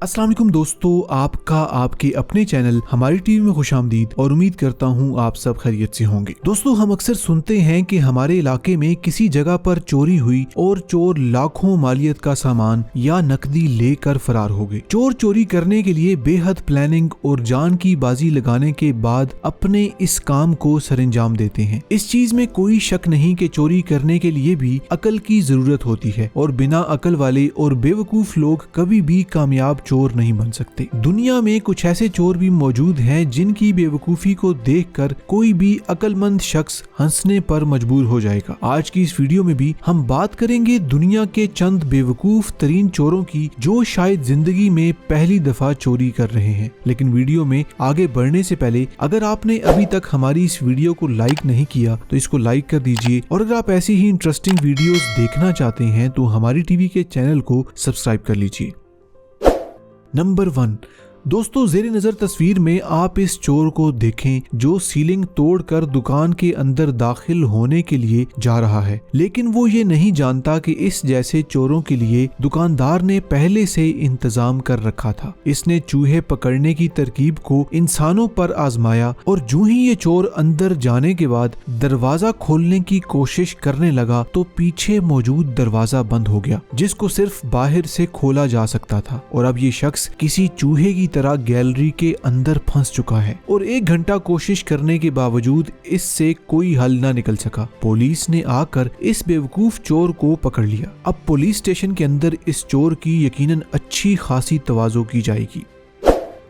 अस्सलाम वालेकुम दोस्तों, आपका आपके अपने चैनल हमारी टीवी में खुशामदीद और उम्मीद करता हूँ आप सब खैरियत से होंगे। दोस्तों, हम अक्सर सुनते हैं कि हमारे इलाके में किसी जगह पर चोरी हुई और चोर लाखों मालियत का सामान या नकदी लेकर फरार हो गए। चोर चोरी करने के लिए बेहद प्लानिंग और जान की बाजी लगाने के बाद अपने इस काम को सरंजाम देते हैं। इस चीज में कोई शक नहीं कि चोरी करने के लिए भी अकल की जरूरत होती है और बिना अकल वाले और बेवकूफ लोग कभी भी कामयाब चोर नहीं बन सकते। दुनिया में कुछ ऐसे चोर भी मौजूद हैं जिनकी बेवकूफी को देखकर कोई भी अकलमंद शख्स हंसने पर मजबूर हो जाएगा। आज की इस वीडियो में भी हम बात करेंगे दुनिया के चंद बेवकूफ तरीन चोरों की जो शायद जिंदगी में पहली दफा चोरी कर रहे हैं। लेकिन वीडियो में आगे बढ़ने से पहले अगर आपने अभी तक हमारी इस वीडियो को लाइक नहीं किया तो इसको लाइक कर दीजिए, और अगर आप ऐसी ही इंटरेस्टिंग वीडियोस देखना चाहते हैं तो हमारी टीवी के चैनल को सब्सक्राइब कर लीजिए। नंबर 1, दोस्तों जेर नजर तस्वीर में आप इस चोर को देखें जो सीलिंग तोड़कर दुकान के अंदर दाखिल होने के लिए जा रहा है, लेकिन वो ये नहीं जानता कि इस जैसे चोरों के लिए दुकानदार ने पहले से इंतजाम कर रखा था। इसने चूहे पकड़ने की तरकीब को इंसानों पर आजमाया और जो ही ये चोर अंदर जाने के बाद दरवाजा खोलने की कोशिश करने लगा तो पीछे मौजूद दरवाजा बंद हो गया जिसको सिर्फ बाहर से खोला जा सकता था। और अब ये शख्स किसी चूहे की तरह गैलरी के अंदर फंस चुका है और 1 घंटा कोशिश करने के बावजूद इससे कोई हल न निकल सका। पुलिस ने आकर इस बेवकूफ चोर को पकड़ लिया। अब पुलिस स्टेशन के अंदर इस चोर की यकीनन अच्छी खासी तवाज़ो की जाएगी।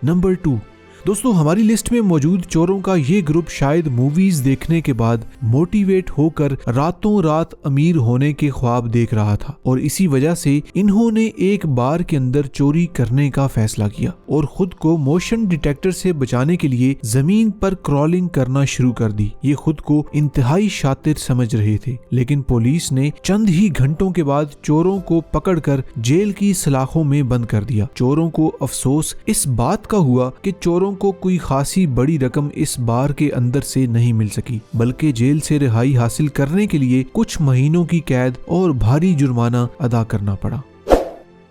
नंबर 2, दोस्तों हमारी लिस्ट में मौजूद चोरों का ये ग्रुप शायद मूवीज देखने के बाद मोटिवेट होकर रातों रात अमीर होने के ख्वाब देख रहा था और इसी वजह से इन्होंने एक बार के अंदर चोरी करने का फैसला किया और खुद को मोशन डिटेक्टर से बचाने के लिए जमीन पर क्रॉलिंग करना शुरू कर दी। ये खुद को इंतहाई शातिर समझ रहे थे, लेकिन पुलिस ने चंद ही घंटों के बाद चोरों को पकड़कर जेल की सलाखों में बंद कर दिया। चोरों को अफसोस इस बात का हुआ कि चोरों को कोई खासी बड़ी रकम इस बार के अंदर से नहीं मिल सकी, बल्कि जेल से रिहाई हासिल करने के लिए कुछ महीनों की कैद और भारी जुर्माना अदा करना पड़ा।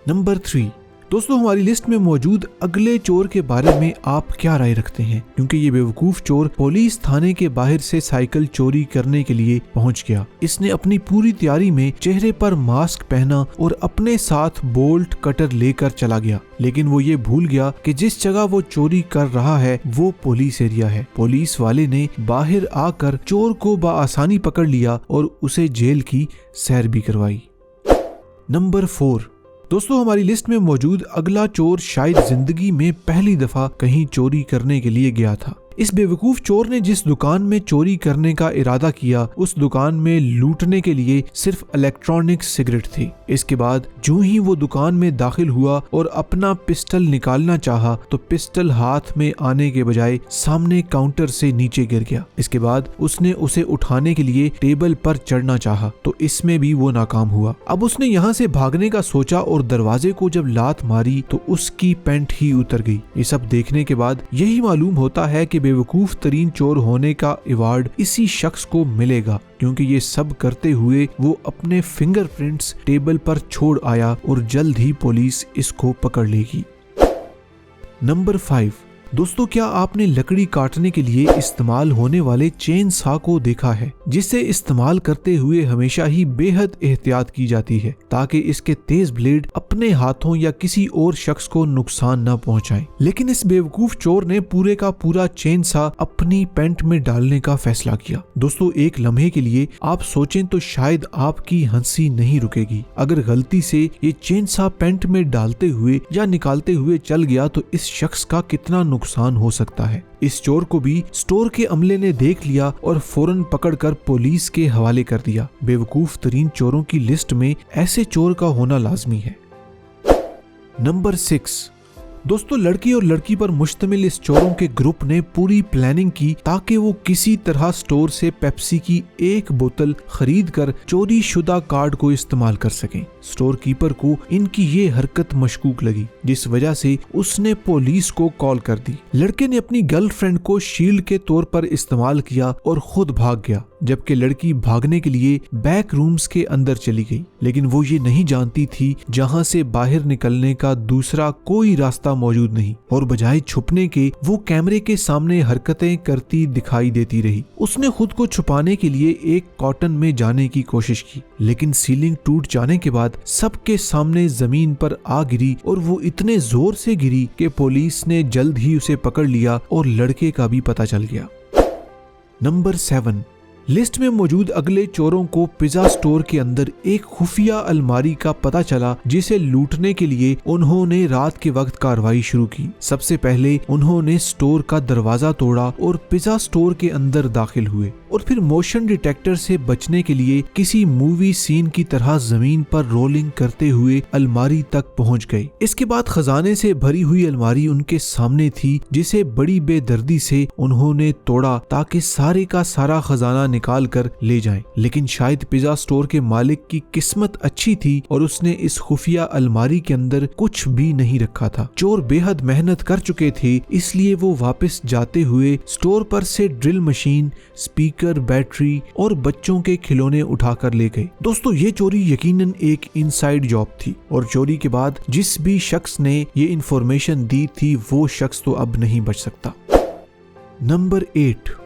नंबर 3, दोस्तों हमारी लिस्ट में मौजूद अगले चोर के बारे में आप क्या राय रखते हैं, क्योंकि ये बेवकूफ चोर पुलिस थाने के बाहर से साइकिल चोरी करने के लिए पहुंच गया। इसने अपनी पूरी तैयारी में चेहरे पर मास्क पहना और अपने साथ बोल्ट कटर लेकर चला गया, लेकिन वो ये भूल गया कि जिस जगह वो चोरी कर रहा है वो पुलिस एरिया है। पुलिस वाले ने बाहर आकर चोर को बआसानी पकड़ लिया और उसे जेल की सैर भी करवाई। नंबर 4, दोस्तों हमारी लिस्ट में मौजूद अगला चोर शायद जिंदगी में पहली दफा कहीं चोरी करने के लिए गया था। इस बेवकूफ चोर ने जिस दुकान में चोरी करने का इरादा किया उस दुकान में लूटने के लिए सिर्फ इलेक्ट्रॉनिक सिगरेट थी। इसके बाद जो ही वो दुकान में दाखिल हुआ और अपना पिस्टल निकालना चाहा तो पिस्टल हाथ में आने के बजाय सामने काउंटर से नीचे गिर गया। इसके बाद उसने उसे उठाने के लिए टेबल पर चढ़ना चाहा तो इसमें भी वो नाकाम हुआ। अब उसने यहाँ से भागने का सोचा और दरवाजे को जब लात मारी तो उसकी पैंट ही उतर गई। ये सब देखने के बाद यही मालूम होता है कि बेवकूफ तरीन चोर होने का अवार्ड इसी शख्स को मिलेगा, क्योंकि ये सब करते हुए वो अपने फिंगरप्रिंट्स टेबल पर छोड़ आया और जल्द ही पुलिस इसको पकड़ लेगी। नंबर 5, दोस्तों क्या आपने लकड़ी काटने के लिए इस्तेमाल होने वाले चेन सा को देखा है, जिसे इस्तेमाल करते हुए हमेशा ही बेहद एहतियात की जाती है ताकि इसके तेज ब्लेड अपने हाथों या किसी और शख्स को नुकसान न पहुंचाएं। लेकिन इस बेवकूफ चोर ने पूरे का पूरा चेन सा अपनी पैंट में डालने का फैसला किया। दोस्तों एक लम्हे के लिए आप सोचें तो शायद आपकी हंसी नहीं रुकेगी। अगर गलती से ये चेन सा पैंट में डालते हुए या निकालते हुए चल गया तो इस शख्स का कितना नुकसान हो सकता है। इस चोर को भी स्टोर के अमले ने देख लिया और फौरन पकड़कर पुलिस के हवाले कर दिया। बेवकूफ तरीन चोरों की लिस्ट में ऐसे चोर का होना लाजमी है। नंबर 6, दोस्तों लड़की और लड़की पर मुश्तमिल इस चोरों के ग्रुप ने पूरी प्लानिंग की ताकि वो किसी तरह स्टोर से पेप्सी की 1 बोतल खरीद कर चोरी शुदा कार्ड को इस्तेमाल कर सकें। स्टोर कीपर को इनकी ये हरकत मशकूक लगी, जिस वजह से उसने पुलिस को कॉल कर दी। लड़के ने अपनी गर्लफ्रेंड को शील्ड के तौर पर इस्तेमाल किया और खुद भाग गया, जबकि लड़की भागने के लिए बैक रूम्स के अंदर चली गई। लेकिन वो ये नहीं जानती थी जहां से बाहर निकलने का दूसरा कोई रास्ता मौजूद नहीं, और बजाय छुपने के वो कैमरे के सामने हरकतें करती दिखाई देती रही। उसने खुद को छुपाने के लिए एक कॉटन में जाने की कोशिश की, लेकिन सीलिंग टूट जाने के बाद सबके सामने जमीन पर आ गिरी, और वो इतने जोर से गिरी कि पुलिस ने जल्द ही उसे पकड़ लिया और लड़के का भी पता चल गया। नंबर 7, लिस्ट में मौजूद अगले चोरों को पिज्जा स्टोर के अंदर एक खुफिया अलमारी का पता चला, जिसे लूटने के लिए उन्होंने रात के वक्त कार्रवाई शुरू की। सबसे पहले उन्होंने स्टोर का दरवाजा तोड़ा और पिज्जा स्टोर के अंदर दाखिल हुए, और फिर मोशन डिटेक्टर से बचने के लिए किसी मूवी सीन की तरह जमीन पर रोलिंग करते हुए अलमारी तक पहुंच गए। इसके बाद खजाने से भरी हुई अलमारी उनके सामने थी, जिसे बड़ी बेदर्दी से उन्होंने तोड़ा ताकि सारे का सारा खजाना निकाल कर ले जाएं। लेकिन शायद पिज्जा स्टोर के मालिक की किस्मत अच्छी थी और उसने इस खुफिया अलमारी के अंदर कुछ भी नहीं रखा था। चोर बेहद मेहनत कर चुके थे, इसलिए वो वापस जाते हुए स्टोर पर से ड्रिल मशीन, स्पीकर, बैटरी और बच्चों के खिलौने उठाकर ले गए। दोस्तों, ये चोरी यकीनन एक इनसाइड जॉब थी, और चोरी के बाद जिस भी शख्स ने ये इंफॉर्मेशन दी थी वो शख्स तो अब नहीं बच सकता। नंबर 8,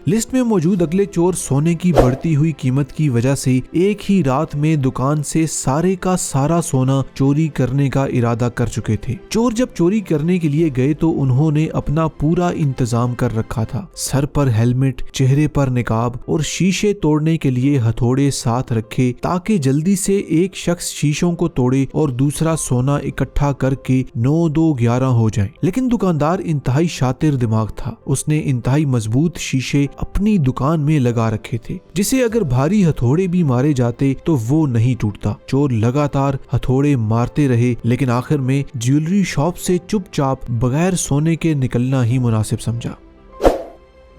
लिस्ट में मौजूद अगले चोर सोने की बढ़ती हुई कीमत की वजह से एक ही रात में दुकान से सारे का सारा सोना चोरी करने का इरादा कर चुके थे। चोर जब चोरी करने के लिए गए तो उन्होंने अपना पूरा इंतजाम कर रखा था। सर पर हेलमेट, चेहरे पर निकाब और शीशे तोड़ने के लिए हथौड़े साथ रखे, ताकि जल्दी से एक शख्स शीशों को तोड़े और दूसरा सोना इकट्ठा करके 9-2-11 हो जाए। लेकिन दुकानदार इंतहाई शातिर दिमाग था। उसने इंतहाई मजबूत शीशे अपनी दुकान में लगा रखे थे, जिसे अगर भारी हथौड़े भी मारे जाते तो वो नहीं टूटता। चोर लगातार हथौड़े मारते रहे, लेकिन आखिर में ज्वेलरी शॉप से चुपचाप बगैर सोने के निकलना ही मुनासिब समझा।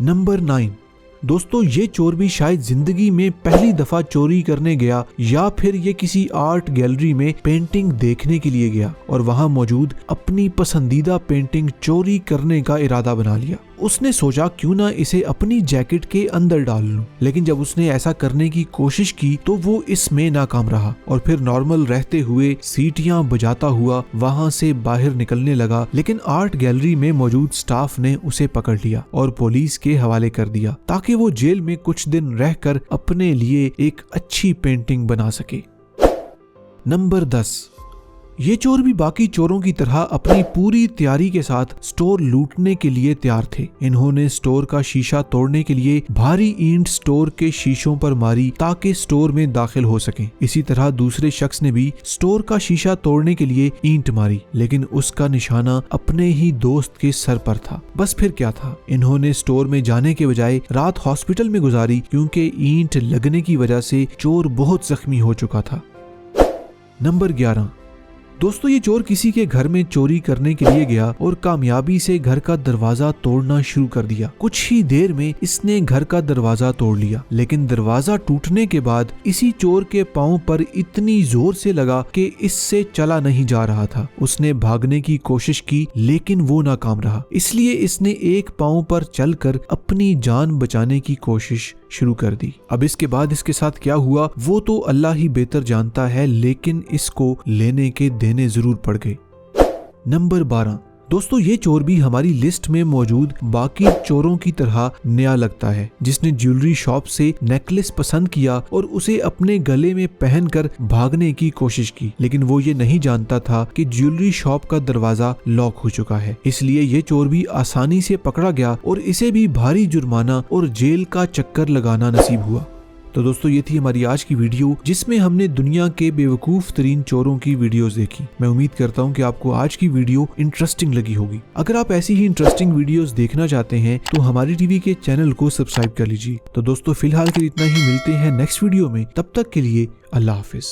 नंबर 9, दोस्तों, ये चोर भी शायद जिंदगी में पहली दफा चोरी करने गया, या फिर ये किसी आर्ट गैलरी में पेंटिंग देखने के लिए गया और वहां मौजूद अपनी पसंदीदा पेंटिंग चोरी करने का इरादा बना लिया। उसने सोचा क्यों ना इसे अपनी जैकेट के अंदर डाल लूं, लेकिन जब उसने ऐसा करने की कोशिश की तो वो इसमें नाकाम रहा, और फिर नॉर्मल रहते हुए सीटियां बजाता हुआ वहां से बाहर निकलने लगा। लेकिन आर्ट गैलरी में मौजूद स्टाफ ने उसे पकड़ लिया और पुलिस के हवाले कर दिया, ताकि वो जेल में कुछ दिन रहकर अपने लिए एक अच्छी पेंटिंग बना सके। नंबर 10, ये चोर भी बाकी चोरों की तरह अपनी पूरी तैयारी के साथ स्टोर लूटने के लिए तैयार थे। इन्होंने स्टोर का शीशा तोड़ने के लिए भारी ईंट स्टोर के शीशों पर मारी ताकि स्टोर में दाखिल हो सकें। इसी तरह दूसरे शख्स ने भी स्टोर का शीशा तोड़ने के लिए ईंट मारी, लेकिन उसका निशाना अपने ही दोस्त के सर पर था। बस फिर क्या था, इन्होंने स्टोर में जाने के बजाय रात हॉस्पिटल में गुजारी, क्योंकि ईंट लगने की वजह से चोर बहुत जख्मी हो चुका था। नंबर 11, दोस्तों, ये चोर किसी के घर में चोरी करने के लिए गया और कामयाबी से घर का दरवाजा तोड़ना शुरू कर दिया। कुछ ही देर में इसने घर का दरवाजा तोड़ लिया, लेकिन दरवाजा टूटने के बाद इसी चोर के पांव पर इतनी जोर से लगा कि इससे चला नहीं जा रहा था। उसने भागने की कोशिश की, लेकिन वो नाकाम रहा, इसलिए इसने एक पांव पर चलकर अपनी जान बचाने की कोशिश शुरू कर दी। अब इसके बाद इसके साथ क्या हुआ वो तो अल्लाह ही बेहतर जानता है, लेकिन इसको लेने के देने जरूर पड़ गए। नंबर 12, दोस्तों, ये चोर भी हमारी लिस्ट में मौजूद बाकी चोरों की तरह नया लगता है, जिसने ज्वेलरी शॉप से नेकलेस पसंद किया और उसे अपने गले में पहनकर भागने की कोशिश की। लेकिन वो ये नहीं जानता था कि ज्वेलरी शॉप का दरवाजा लॉक हो चुका है, इसलिए ये चोर भी आसानी से पकड़ा गया और इसे भी भारी जुर्माना और जेल का चक्कर लगाना नसीब हुआ। तो दोस्तों, ये थी हमारी आज की वीडियो, जिसमें हमने दुनिया के बेवकूफ तरीन चोरों की वीडियोस देखी। मैं उम्मीद करता हूँ कि आपको आज की वीडियो इंटरेस्टिंग लगी होगी। अगर आप ऐसी ही इंटरेस्टिंग वीडियोस देखना चाहते हैं तो हमारी टीवी के चैनल को सब्सक्राइब कर लीजिए। तो दोस्तों, फिलहाल के लिए इतना ही, मिलते हैं नेक्स्ट वीडियो में। तब तक के लिए अल्लाह हाफिज।